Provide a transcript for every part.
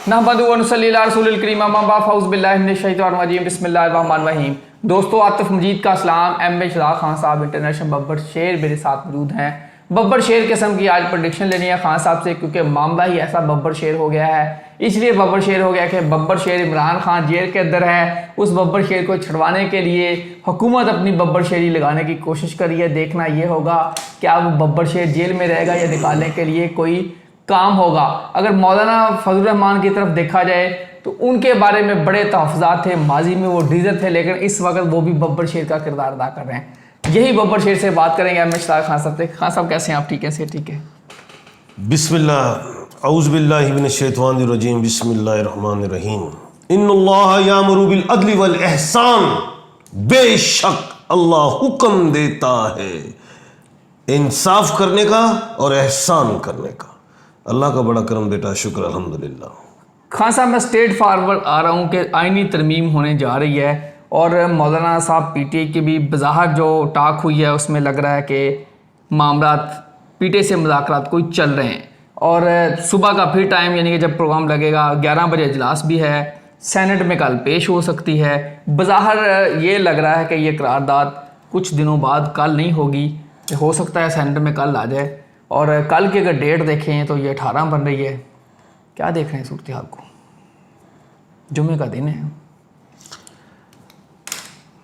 नहमदुहु व नुसल्ली अला रसूलिल करीम अम्मा बाद फ़ऊज़ु बिल्लाहि मिनश शैतानिर रजीम बिस्मिल्लाहिर रहमानिर रहीम। दोस्तों, आतिफ मजीद का सलाम। एम चिराग खान साहब इंटरनेशनल बब्बर शेर मेरे साथ मौजूद हैं। बब्बर शेर किस्म की आज प्रेडिक्शन लेनी है खान साहब से, क्योंकि मामला ही ऐसा बब्बर शेर हो गया है। इसलिए बब्बर शेर हो गया कि बब्बर शेर इमरान खान जेल के अंदर है। उस बब्बर शेर को छुड़वाने के लिए हुकूमत अपनी बब्बर शेरी लगाने की कोशिश कर रही है। देखना ये होगा क्या वो बब्बर शेर जेल में रहेगा या निकालने के लिए कोई काम होगा। अगर मौलाना फजल रहमान की तरफ देखा जाए तो उनके बारे में बड़े तहफ़्फ़ुज़ात थे, माजी में वो डीजर थे, लेकिन इस वक्त वो भी बब्बर शेर का किरदार अदा कर रहे हैं। यही बब्बर शेर से बात करेंगे एम चिराग खान साहब से। खान साहब कैसे हैं आप? ठीक है, से ठीक है। बिस्मिल्लाह औज़ु बिल्लाहि मिनश शैतानिर रजीम बिस्मिल्लाहिर रहमानिर रहीम। इन्नल्लाह यामुरु बिल अदलि वल इहसान। बेशक अल्लाह हुक्म देता है इंसाफ करने का और एहसान करने का। अल्लाह का बड़ा करम बेटा, शुक्र अल्हम्दुलिल्लाह। खान साहब, मैं स्ट्रेट फारवर्ड आ रहा हूँ कि आइनी तरमीम होने जा रही है और मौलाना साहब पीटीआई की भी बज़ाहर जो टाक हुई है उसमें लग रहा है कि मामलात पीटीआई से मुज़ाकरात कोई चल रहे हैं। और सुबह का फिर टाइम यानी कि जब प्रोग्राम लगेगा 11 बजे इजलास भी है, सेनेट में कल पेश हो सकती है। बज़ाहर ये लग रहा है कि ये करारदाद कुछ दिनों बाद कल नहीं होगी, हो सकता है सेनेट में कल आ जाए। और कल की अगर डेट देखें तो ये 18 बन रही है। क्या देख रहे हैं सूरत हाल को? जुम्मे का दिन है।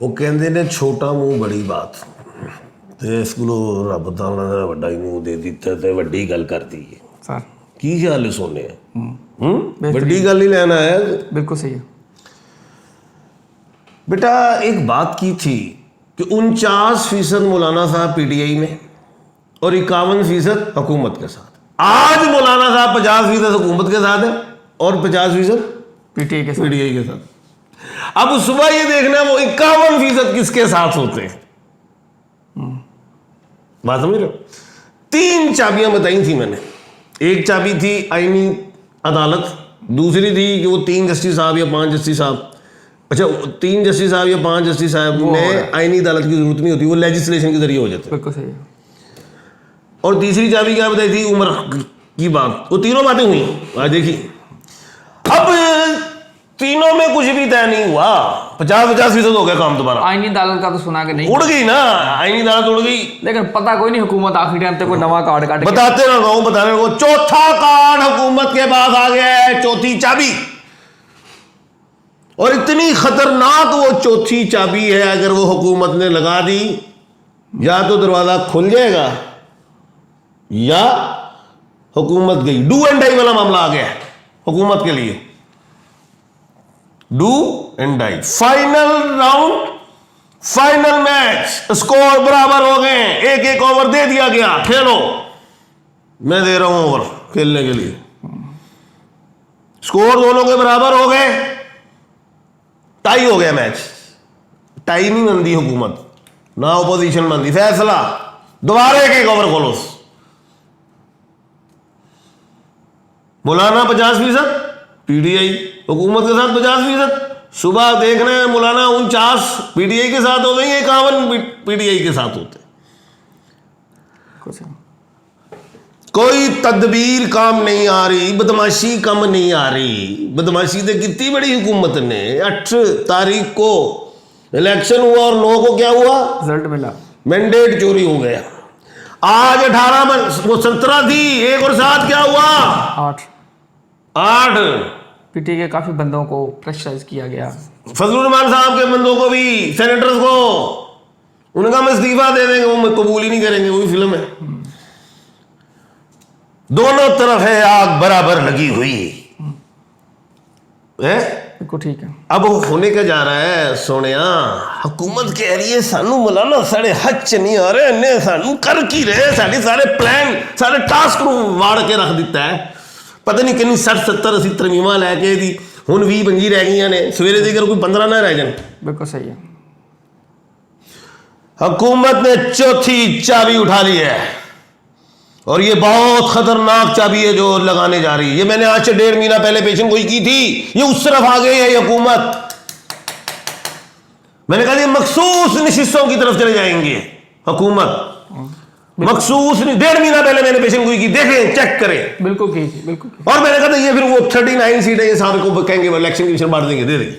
वो कहते ने छोटा मुँह बड़ी बात, तो इसको रब ताला ने वड्डा ही मुँह दे दिता ते वड्डी गल कर दी है। सर की ख्याल है सोने वड्डी गल ही लेना है। बिल्कुल सही है बेटा, एक बात की थी कि 49% मौलाना साहब पीटीआई में और 51% हुकूमत के साथ। आज मौलाना साहब 50% हुकूमत के साथ है और 50% पीटीआई के साथ। अब सुबह ये देखना वो 51% किसके साथ होते हैं। बात समझ रहे हो? 3 चाबियां बताई थी मैंने। एक चाबी थी आईनी अदालत, दूसरी थी कि वो 3 जस्टिस साहब या 5 जस्टिस साहब, अच्छा 3 जस्टिस साहब या 5 जस्टिस साहब में आईनी अदालत की जरूरत नहीं होती, वो लेजिस्लेशन के जरिए हो जाते। बिल्कुल सही है। और तीसरी चाबी क्या बताई थी? उम्र की बात। वो तीनों बातें हुई। आज देखिए, अब तीनों में कुछ भी तय नहीं हुआ। 50% हो गया काम दोबारा। आईनी अदालत का तो सुना के नहीं उड़ गई ना, आईनी अदालत उड़ गई। लेकिन पता कोई नहीं, हुकूमत आखिरी टाइम तक कोई नवा कार्ड काट बताते ना रहो, बताने रहो। चौथा कार्ड हुकूमत के पास आ गया है, चौथी चाबी। और इतनी खतरनाक वो चौथी चाबी है, अगर वो हुकूमत ने लगा दी या तो दरवाजा खुल जाएगा या हुकूमत गई। डू एंड डाई वाला मामला आ गया है हुकूमत के लिए। Do and die, final round, final match, score बराबर हो गए, एक एक ओवर दे दिया गया, खेलो। मैं दे रहा हूं ओवर खेलने के लिए। स्कोर दोनों के बराबर हो गए, टाई हो गया मैच। टाई नहीं बनती हुकूमत, ना ओपोजिशन बनती। फैसला दोबारा एक एक ओवर खोलो। मौलाना 50%, पीटीआई हुकूमत के साथ 50%। सुबह देखना है मौलाना 49 पीटीआई के साथ होते हैं, 51 पीटीआई के साथ होते हैं। कोई तदबीर काम नहीं आ रही, बदमाशी कम नहीं आ रही। बदमाशी तो कितनी बड़ी हुकूमत ने। 8 तारीख को इलेक्शन हुआ और 9 को क्या हुआ? रिजल्ट मिला, मैंडेट मैंडेट चोरी हो गया। आज 18 वो 17 थी, 1 और 7 क्या हुआ? 8। पीटीआई के काफी बंदों को प्रेशराइज किया गया। फजलुर रहमान साहब के बंदों को भी, सेनेटर्स को, उनका हम इस्तीफा दे देंगे, वो कबूल ही नहीं करेंगे। वो भी फिल्म है। दोनों तरफ है आग बराबर लगी हुई है। बिल्कुल ठीक है। अब होने का जा रहा है सोनिया, हुकूमत कह रही है सानू मौलाना साढ़े हच नहीं आ रहे ने, सानू कर की रहे, साढ़े सारे प्लान सारे टास्क वाड़ के रख दिता है। पता नहीं कितनी 60 70 80 तरमीमा लैके दी हुण 20 25 रह गई ने। सवेरे देकर कोई 15 ना रह जाए। बिल्कुल सही है। हुकूमत ने चौथी चाबी उठा ली है और ये बहुत खतरनाक चाबी है जो लगाने जा रही है। ये मैंने आज से 1.5 महीना पहले पेशन गोई की थी। ये उस तरफ आ गई है ये हुकूमत। मैंने कहा ये मखसूस नशिस्तों की तरफ चले जाएंगे हुकूमत। मखसूस नहीं, 1.5 महीना पहले मैंने पेशन गोई की, देखें चेक करें। बिल्कुल कीजिए, बिल्कुल कीजिए। और मैंने कहा था ये फिर वो 39 सीटें ये सारे को कहेंगे वो इलेक्शन कमीशन बांट देंगे, दे देंगे,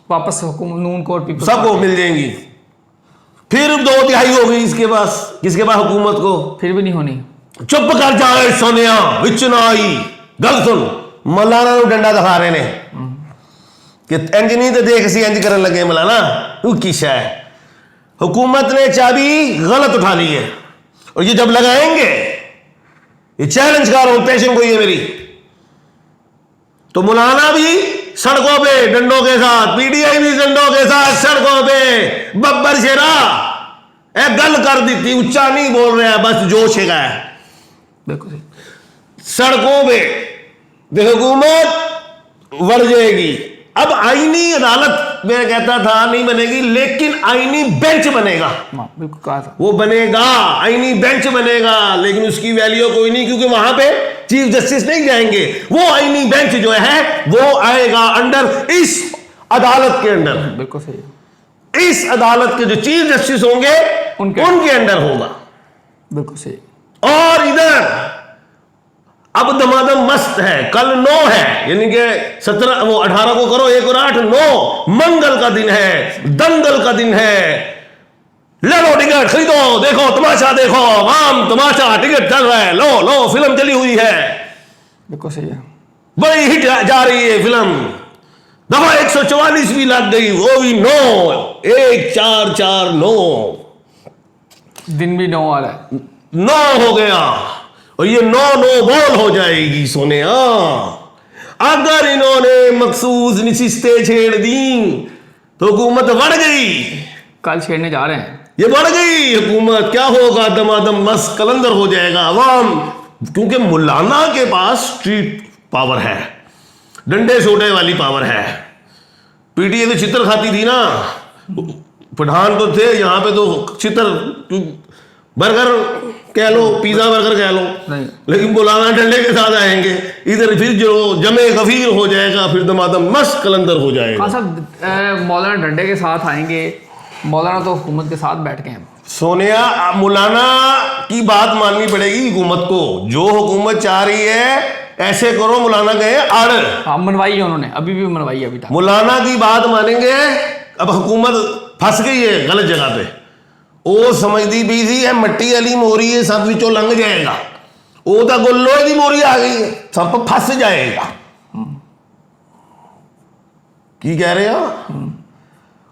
वापस नून को और पीपल्स सबको मिल जाएंगी। फिर 2/3 हो गई इसके पास, किसके पास? हुकूमत को। फिर भी नहीं होनी। चुप कर जाए सोनिया, विच ना आई गल सुन। मौलाना नु डंडा दिखा रहे ने कि इंज नहीं तो देख सी इंज करन लगे। मौलाना तू किशा है, हुकूमत ने चाबी गलत उठा ली है और ये जब लगाएंगे, ये चैलेंज कर रहा हूं, पेशन कोई है मेरी, तो मौलाना भी सड़कों पे डंडों के साथ, पीडीआई भी डंडों के साथ सड़कों पे। बब्बर शेरा ए गल कर दी थी, उच्चा नहीं बोल रहा है, बस जोश है। बिल्कुल सही। सड़कों पे देखो हुकूमत बढ़ जाएगी। अब आईनी अदालत मैं कहता था नहीं बनेगी, लेकिन आईनी बेंच बनेगा। बिल्कुल कहा था, वो बनेगा, आईनी बेंच बनेगा, लेकिन उसकी वैल्यू कोई नहीं, क्योंकि वहां पे चीफ जस्टिस नहीं जाएंगे। वो आईनी बेंच जो है वो आएगा अंडर इस अदालत के अंडर। बिल्कुल सही। इस अदालत के जो चीफ जस्टिस होंगे उनके अंडर होगा। बिल्कुल सही। और इधर अब दमादम मस्त है, कल 9 है, यानी कि 17 वो 18 को करो, 1 और 8 9 मंगल का दिन है, दंगल का दिन है। ले लो टिकट, खरीदो, देखो तमाशा, देखो आम तमाशा, टिकट चल रहा है, लो लो, फिल्म चली हुई है, बिल्कुल सही है। बड़ी हिट जा रही है फिल्म। दफा 144 भी लग गई, वो भी 9 1 4 4 9 दिन भी 9 आ रहा है, 9 हो गया और ये 9 बॉल हो जाएगी सोने। अगर इन्होंने मखसूस निशिस्तें छेड़ दी तो हुकूमत बढ़ गई। कल छेड़ने जा रहे हैं, ये बढ़ गई हुकूमत, क्या होगा? दमादम मस्त कलंदर हो जाएगा अवाम, क्योंकि मुलाना के पास स्ट्रीट पावर है, डंडे छोटे वाली पावर है। पीटीए तो चित्र खाती थी ना, पठान तो थे, यहाँ पे तो चित्र, बर्गर कह लो, पिज्जा बर्गर कह लो, लेकिन बुलाना डंडे के साथ आएंगे। इधर फिर जो जमे गफीर हो जाएगा, फिर दमादम मस्त कलंदर हो जाएगा। हाँ साहब, मौलाना डंडे के साथ आएंगे, मौलाना तो हुकूमत के साथ बैठ के हैं। सोनिया, मौलाना की बात माननी पड़ेगी हुकूमत को। जो हुकूमत चाह रही है ऐसे करो, मौलाना गए आड़। हाँ, मनवाई है उन्होंने, अभी भी मनवाई है अभी तक। मौलाना की बात मानेंगे। अब हुकूमत फंस गई है गलत जगह पे। वो समझती भी थी है मट्टी वाली मोरी है, सब विचों लंघ जाएगा। वो तो गोलोए की मोरी आ गई है, सब फंस जाएगा। की कह रहे हो?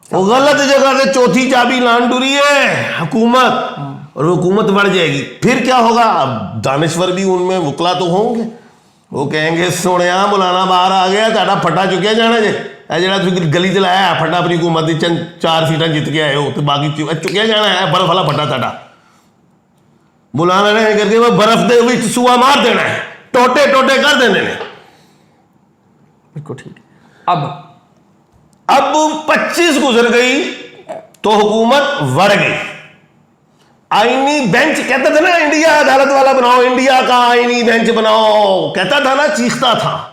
वो गलत जगह से चौथी चाबी लान टुरी है हुकूमत, और हुकूमत बढ़ जाएगी। फिर क्या होगा? अब दानश्वर भी उनमें वकला तो होंगे, वो कहेंगे सोने मौलाना बाहर आ गया, ताड़ा फटा चुकिया जाना जे, जरा गली च लाया फटा, अपनी हुकूमत की 4 सीटां जित के आए हो, तो बाकी चुकिया जाना है, बर्फ वाला फटा ताड़ा। मौलाना ने करके वो बर्फ दे विच सुआ मार देना है, टोटे टोटे कर देने ने। बिल्कुल ठीक। अब 25 गुजर गई तो हुकूमत बढ़ गई। आईनी बेंच कहता था ना, इंडिया अदालत वाला बनाओ, इंडिया का आईनी बेंच बनाओ, कहता था ना, चीखता था।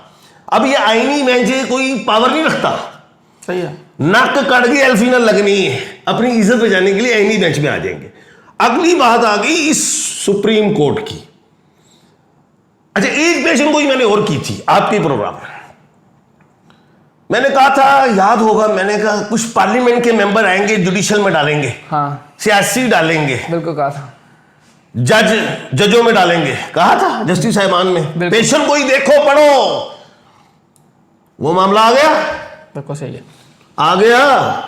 अब ये आईनी बेंच कोई पावर नहीं रखता। सही है। नक कट गई, एल्फिनल लगनी है, अपनी इज्जत बचाने के लिए आईनी बेंच में आ जाएंगे। अगली बात आ गई इस सुप्रीम कोर्ट की। अच्छा, एक पेशन कोई मैंने और की थी आपके प्रोग्राम में। मैंने कहा था, याद होगा, मैंने कहा कुछ पार्लियामेंट के मेंबर आएंगे, जुडिशल में डालेंगे, हाँ, सियासी डालेंगे, बिल्कुल कहा था, जजों में डालेंगे, कहा था जस्टिस साहिबान में। पेशन कोई देखो पढ़ो, वो मामला आ गया। बिल्कुल सही है, आ गया,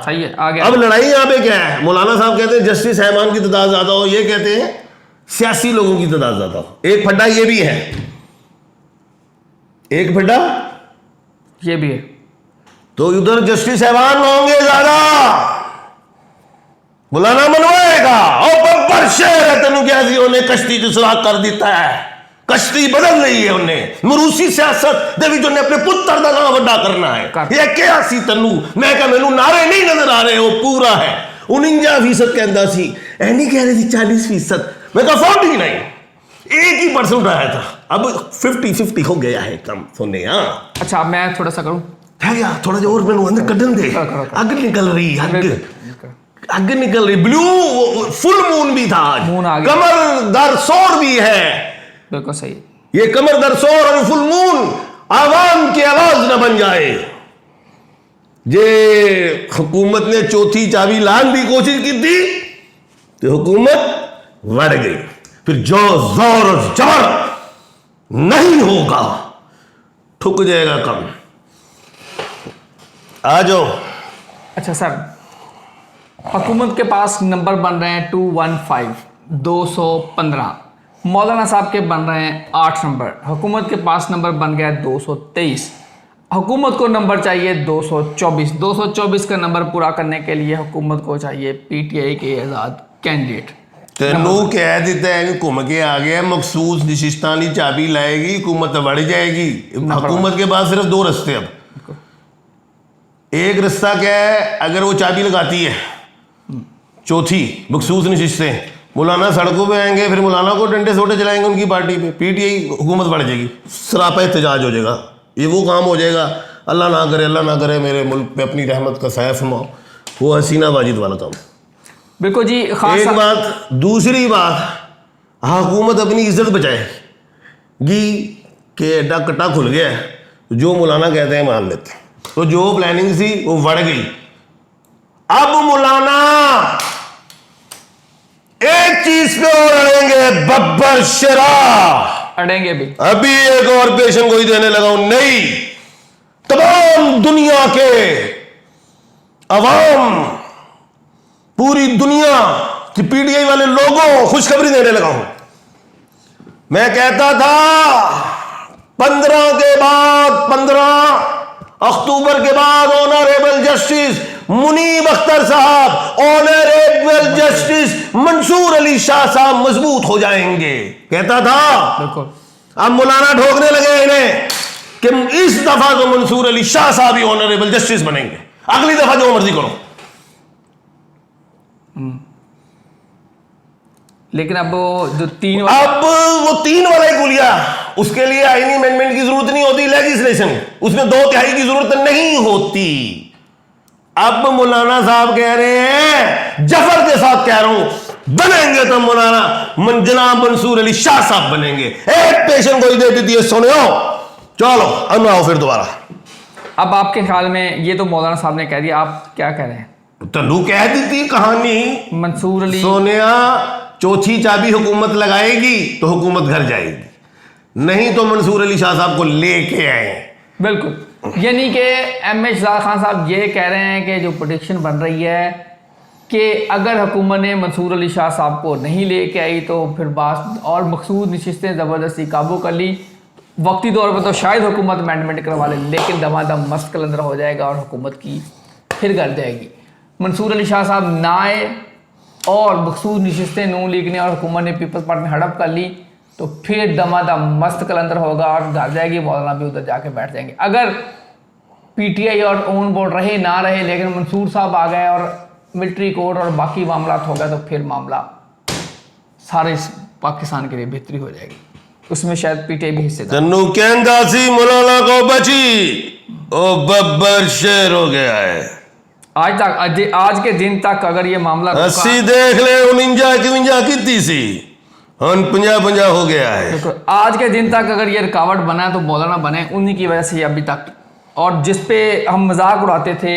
सही है, आ गया। अब लड़ाई यहां पे क्या है? मौलाना साहब कहते हैं जस्टिस साहिबान की तादाद ज्यादा हो, ये कहते हैं सियासी लोगों की तादाद ज्यादा हो। एक फड्डा ये भी है, एक फड्डा ये भी है। तो उधर जस्टिस साहिबान होंगे ज्यादा, मौलाना मनवाएगा। और बब्बर शेर है, तेन क्या उन्हें कश्ती च सुराख कर दिता है, कश्ती बदल रही है उन्हें। मरूसी सियासत दे विच उन्हें अपने पुत्र का नाम वड्डा करना है। ये क्या सी तनु? मैं कहा मैनू नारे नहीं नजर आ रहे, वो पूरा है। 49% कहता सी, ऐ नहीं कह रही थी 40%। मैं कहा 49, 1% आया था। अब 50-50 हो गया है कम सोने। हाँ, अच्छा, अब मैं थोड़ा सा करूं, है यार, थोड़ा जो और मैनू अंदर कड्डन दे, अग निकल रही अग। अग निकल रही, ब्लू फुल मून भी था आज, मून आ गया। कमर दर सोर भी है। बिल्कुल सही। ये कमर दर सोर और फुल मून आवाम की आवाज न बन जाए। ये हुकूमत ने चौथी चाबी लाने की कोशिश की थी तो हुकूमत बढ़ गई। फिर जो जोर और जबर नहीं होगा ठुक जाएगा कम। आ जाओ। अच्छा सर, हुकूमत के पास नंबर बन रहे हैं 215 215, मौलाना साहब के बन रहे हैं 8 नंबर, हुकूमत के पास नंबर बन गया 223, हुकूमत को नंबर चाहिए 224। 224 का नंबर पूरा करने के लिए हुकूमत को चाहिए पीटीआई के आज़ाद कैंडिडेट। तेनू कह दिता है घूम के आ गया, मखसूस नशिस्तां दी चाबी लाएगी, हुकूमत बढ़ जाएगी। हुकूमत के पास सिर्फ 2 रास्ते। अब एक रास्ता क्या है, अगर वो चाबी लगाती है चौथी मखसूस नशिस्तें, मौलाना सड़कों पे आएंगे, फिर मौलाना को डंडे सोटे चलाएंगे उनकी पार्टी पे, पीटीआई हुकूमत बढ़ जाएगी, सरापा एहतजाज हो जाएगा। ये वो काम हो जाएगा, अल्लाह ना करे मेरे मुल्क पे अपनी रहमत का साया फरमाओ, वो हसीना वाजिद वाला काम। बिल्कुल जी। एक बात। दूसरी बात, हुकूमत अपनी इज्जत बचाएगी कि एडा कट्टा खुल गया है, जो मौलाना कहते हैं मान लेते हैं। तो जो प्लानिंग थी वो बढ़ गई। अब मौलाना एक चीज पे और अड़ेंगे, बब्बर शरा अड़ेंगे भी। अभी एक और पेशन कोई देने लगा हूं। नहीं, तमाम दुनिया के अवाम, पूरी दुनिया की पीटीआई वाले लोगों को खुशखबरी देने लगा हूं। मैं कहता था 15 अक्टूबर के बाद ऑनरेबल जस्टिस मुनीब अख्तर साहब, ऑनरेबल जस्टिस मंसूर अली शाह साहब मजबूत हो जाएंगे, कहता था। बिल्कुल। अब मौलाना ठोकने लगे इन्हें कि इस दफा तो मंसूर अली शाह साहब ही ऑनरेबल जस्टिस बनेंगे, अगली दफा जो मर्जी करो। लेकिन अब वो जो अब वो 3 वाला ही गुलिया, उसके लिए आईनी अमेंडमेंट की जरूरत नहीं होती, लेजिस्लेशन उसमें 2/3 की जरूरत नहीं होती। अब मौलाना साहब कह रहे हैं, जफर के साथ कह रहा हूं, बनेंगे तो मौलाना जनाब मंसूर अली शाह साहब बनेंगे। एक पेशन कोई दे देती है, सुनो चलो अब आओ फिर दोबारा। अब आपके ख्याल में ये तो मौलाना साहब ने कह दिया, आप क्या कह रहे हैं? तनु कह दी थी कहानी, मंसूर अली सोनिया चौथी चाबी हुकूमत लगाएगी तो हुकूमत घर जाएगी, नहीं तो मंसूर अली शाह साहब को लेके आए। बिल्कुल। यानी कि एम.ए. शहजाद खान साहब ये कह रहे हैं कि जो प्रोडिक्शन बन रही है कि अगर हुकूमत ने मंसूर अली शाह साहब को नहीं लेके आई तो फिर बात और मखसूद नशिस्तें ज़बरदस्ती काबू कर ली, वक्ती तौर पर तो शायद हुकूमत अमेंडमेंट करवा ले, लेकिन दमादम मस्त कलंदर हो जाएगा और हुकूमत की फिर कर जाएगी। मंसूर अली शाह साहब ना आए और मखसूद नशिस्तें नून लीग ने और हुकूमत ने पीपल्स पार्टी में हड़प कर ली तो फिर दमादम मस्त कलंदर होगा और घर जाएगी, मौलाना भी उधर जाके बैठ जाएंगे। अगर पीटीआई और ओन बोर्ड रहे ना रहे, लेकिन मंसूर साहब आ गए और मिलिट्री कोर्ट और बाकी मामला हो गया तो फिर मामला सारे पाकिस्तान के लिए बेहतरी हो जाएगी, उसमें शायद पीटीआई भी हिस्सेदार। तन्नू कहंदा सी मौलाना को बची, ओ बब्बर शेर हो गया है। आज के दिन तक अगर ये मामला 80 देख ले, 49 कितनी सी, हम 50 हो गया है। तो आज के दिन तक अगर ये रुकावट बना है तो मौलाना बने उन्हीं की वजह से अभी तक। और जिस पे हम मजाक उड़ाते थे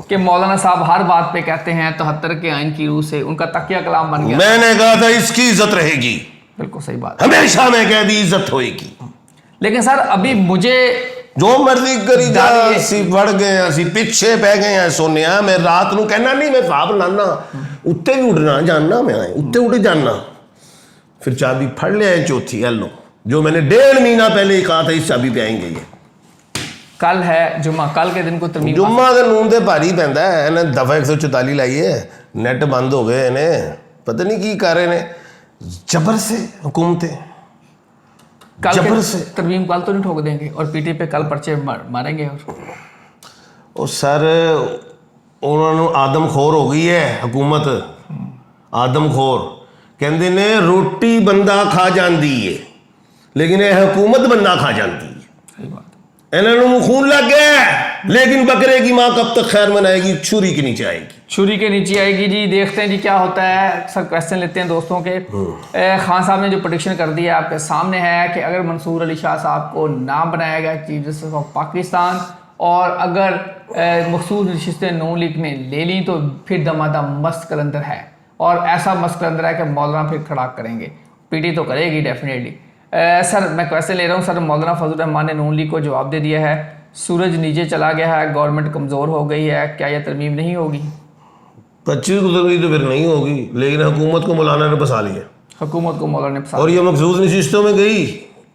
कि मौलाना साहब हर बात पे कहते हैं 73 के आइन की रूह से, उनका तकिया कलाम बन गया। मैंने कहा था इसकी इज्जत रहेगी, बिल्कुल सही बात, हमेशा मैं कह दी इज्जत होएगी। लेकिन सर अभी मुझे जो मर्जी करी जा, असी बढ़ गए, असी पीछे पै गए हैं। सोनिया मैं रात नू कहना नहीं, मैं साहब लाना उत्ते भी उड़ना जानना, मैं उत्ते उड़ जाना, फिर चाबी फड़ लिया है चौथी, हेलो जो मैंने 1.5 महीना पहले ही कहा था इस चाबी पे आएंगे। ये कल है जुम्मा, कल के दिन को तरमीम जुम्मा के नून ते भारी पैंदा है। इन्हें दफा 144 लाई है, नेट बंद हो गए, इन्हें पता नहीं की कर रहे ने, जबर से हुकूमतें कल जबर के से। तरमीम कल तो नहीं ठोक देंगे और पीटी पे कल पर्चे मारेंगे। और सर उन्होंने आदमखोर हो गई है हुकूमत, आदमखोर कहते ने रोटी बंदा खा जाती है लेकिन यह हुकूमत बंदा खा जाती है। सही बात। इन्होंने खून लग गया, लेकिन बकरे की माँ कब तक खैर मनाएगी, छुरी के नीचे आएगी। छुरी के नीचे आएगी जी। देखते हैं जी क्या होता है। सर क्वेश्चन लेते हैं दोस्तों के। खान साहब ने जो प्रेडिक्शन कर दी है आपके सामने है कि अगर मंसूर अली शाह साहब को ना बनाया गया चीफ जस्टिस ऑफ पाकिस्तान और अगर मखसूस नशिस्तें नून लीग ने ले ली तो फिर दमादम मस्त कलंदर है, और ऐसा मस्त कलंदर है कि मौलाना फिर खड़ा करेंगे। पीटी तो करेगी डेफिनेटली। सर मैं क्वेश्चन ले रहा हूँ। सर मौलाना फजल रहमान ने नून लीग को जवाब दे दिया है, सूरज नीचे चला गया है, गवर्नमेंट कमज़ोर हो गई है, क्या यह तरमीम नहीं होगी? 25 को तरमीम तो फिर नहीं होगी, लेकिन हुकूमत को मौलाना ने फंसा लिया हुकूमत को मौलाना ने फंसा और ये मखसूस नशिस्तों में गई।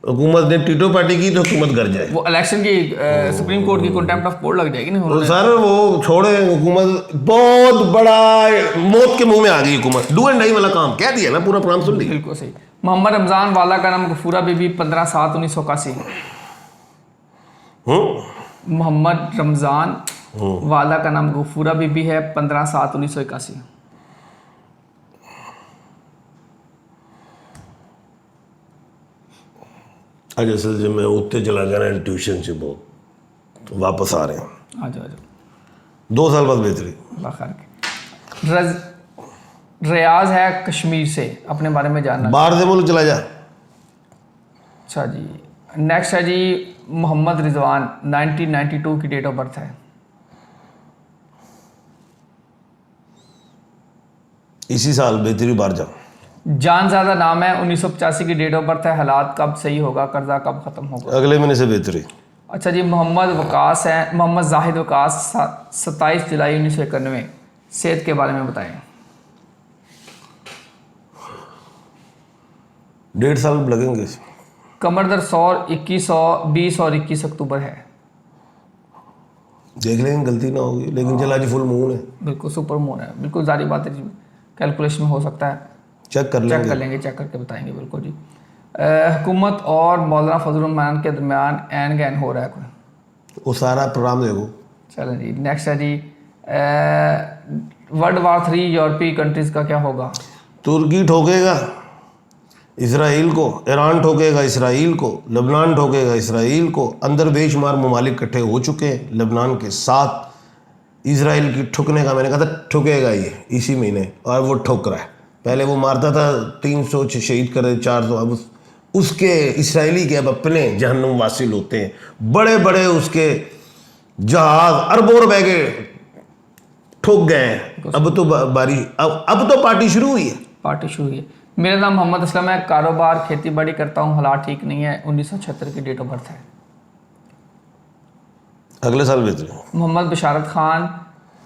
हुकूमत ने टीटो पार्टी की तो हुकूमत कर जाए। वो इलेक्शन की सुप्रीम कोर्ट की कंटेम्प्ट ऑफ कोर्ट लग जाएगी ना। और सर वो छोड़े, हुकूमत बहुत बड़ा मौत के मुंह में आ गई हुकूमत। डू एंड डाई वाला काम कह दिया ना, पूरा प्रोग्राम सुन लिया। बिल्कुल सही। मोहम्मद रमज़ान वाला का नाम गफूरा बीबी 15/7/1981। मोहम्मद रमज़ान वाला का नाम गफूरा बीबी है 15/7/1981। आज असल जब मैं उठते चला गया ना ट्यूशन से, बहुत तो वापस आ रहे हैं। आ जाओ 2 साल बाद बेहतरी। अल्लाह खैर के। रियाज है कश्मीर से, अपने बारे में जानना। बाहर से मुल्क चला जा। अच्छा जी। नेक्स्ट है जी मोहम्मद रिजवान, 1992 की डेट ऑफ बर्थ है। इसी साल बेहतरी बाहर जा। जानज़्यादा नाम है, 1985 की डेट ऑफ बर्थ है। हालात कब सही होगा, कर्जा कब ख़त्म होगा? अगले महीने से बेहतरी। अच्छा जी। मोहम्मद वकास है, मोहम्मद जाहिद वकास, 27 जुलाई 1991। सेहत के बारे में बताएं। 1.5 साल लगेंगे। कमर दर्द 100, 2100, 20 और 21 अक्टूबर है। देख लेंगे गलती ना होगी, लेकिन चल आज फुल मून है। बिल्कुल सुपर मून है, बिल्कुल जारी बात है जी। कैलकुलेशन हो सकता है, चेक कर लेंगे। चेक करके बताएंगे बिल्कुल जी। हुकूमत और मौलाना फजल रहमान के दरमियान एन गैन हो रहा है कोई? वो सारा प्रोग्राम देखो। चलें जी। नेक्स्ट है जी वर्ल्ड वार 3 यूरोपीय कंट्रीज़ का क्या होगा? तुर्की ठोकेगा इसराइल को, ईरान ठोकेगा इसराइल को, लबनान ठोकेगा इसराइल को। अंदर बेशुमार ममालिक इकट्ठे हो चुके हैं लबनान के साथ। इसराइल की ठुकने का मैंने कहा था ठुकेगा ये इसी महीने, और वो ठुक रहा है। पहले वो मारता था 300 शहीद कर 400, अब उसके इसराइली के अब अपने जहन्नुम वासिल होते हैं। बड़े बड़े उसके जहाज अरबों रुपए के ठुक गए हैं। अब तो बारिश, अब तो पार्टी शुरू हुई है। पार्टी शुरू हुई है। मेरा नाम मोहम्मद असलम है, कारोबार खेती बाड़ी करता हूँ, हालात ठीक नहीं है। 1976 की डेट ऑफ बर्थ है। अगले साल बेहतरी। मोहम्मद बशारत खान,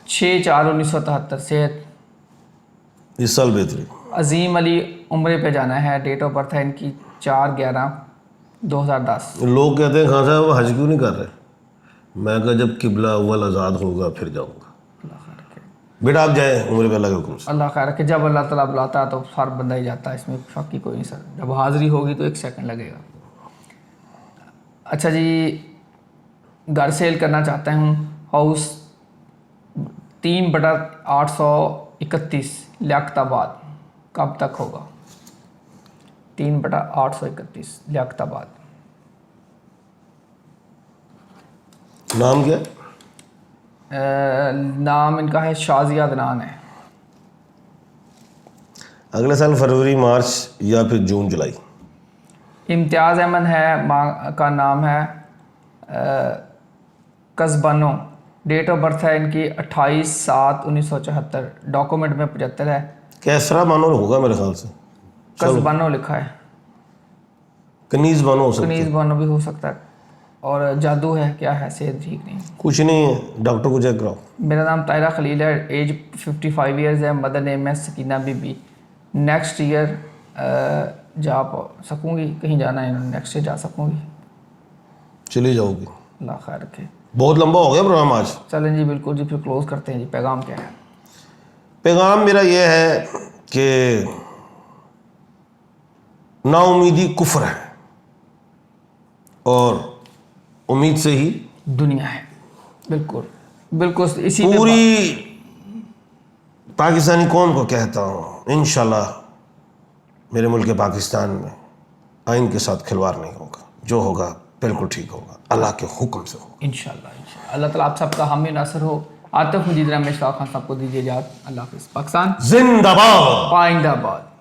6/4/1973। सेहत? इस साल बेहतरी। अजीम अली उम्रे पे जाना है, डेट ऑफ बर्थ है इनकी 4/11/2010। लोग कहते हैं खान साहब वो हज क्यों नहीं कर रहे? मैं कहा जब किबला अव्वल आज़ाद होगा फिर जाऊँगा। बेटा आप जाए, उम्र पे अल्लाह के हुक्म से। अल्लाह खैर रखे। जब अल्लाह ताला बुलाता है तो हर बंदा ही जाता है, इसमें शक की कोई नहीं सर। जब हाज़िरी होगी तो 1 सेकंड लगेगा। अच्छा जी। घर सेल करना चाहता हूँ, हाउस 3/831 लियाकताबाद, कब तक होगा? 3/831 लियाकताबाद। नाम क्या? नाम इनका है शाजिया अदनान है। अगले साल फरवरी मार्च या फिर जून जुलाई। इम्तियाज़ अहमद है, माँ का नाम है कस्बानो, डेट ऑफ बर्थ है इनकी 28/7/1974। डॉक्यूमेंट में 75 है। कैसरा बानो होगा मेरे ख्याल से। कस्बानो लिखा है। कनीज बानो हो सकता है। कनीज बानो भी हो सकता है। और जादू है, क्या है? सेहत ठीक नहीं। कुछ नहीं है, डॉक्टर को चेक कराओ। मेरा नाम तायरा खलील है, एज 55 ईयर्स है, मदर नेम है सकीना बीबी। नेक्स्ट ईयर जा सकूँगी, कहीं जाना है नेक्स्ट ईयर जा सकूँगी? चली जाओगी। अल्लाह खैर रखे। बहुत लंबा हो गया प्रोग्राम आज। चलें जी बिल्कुल जी, फिर क्लोज करते हैं जी। पैगाम क्या है? पैगाम मेरा ये है कि नाउमीदी कुफ्र है और उम्मीद से ही दुनिया है। बिल्कुल बिल्कुल इसी पूरी पाकिस्तानी कौम को कहता हूँ, इंशाल्लाह मेरे मुल्क पाकिस्तान में आइन के साथ खिलवाड़ नहीं होगा। जो होगा बिल्कुल ठीक होगा, अल्लाह के हुक्म से होगा इंशाल्लाह। अल्लाह ताला आप सबका हामी नासर हो। आतिफ मजीद रमेश खान साहब को दीजिए इजाज़त। अल्लाह हाफिज़। पाकिस्तान जिंदाबाद। पाइंदाबाद।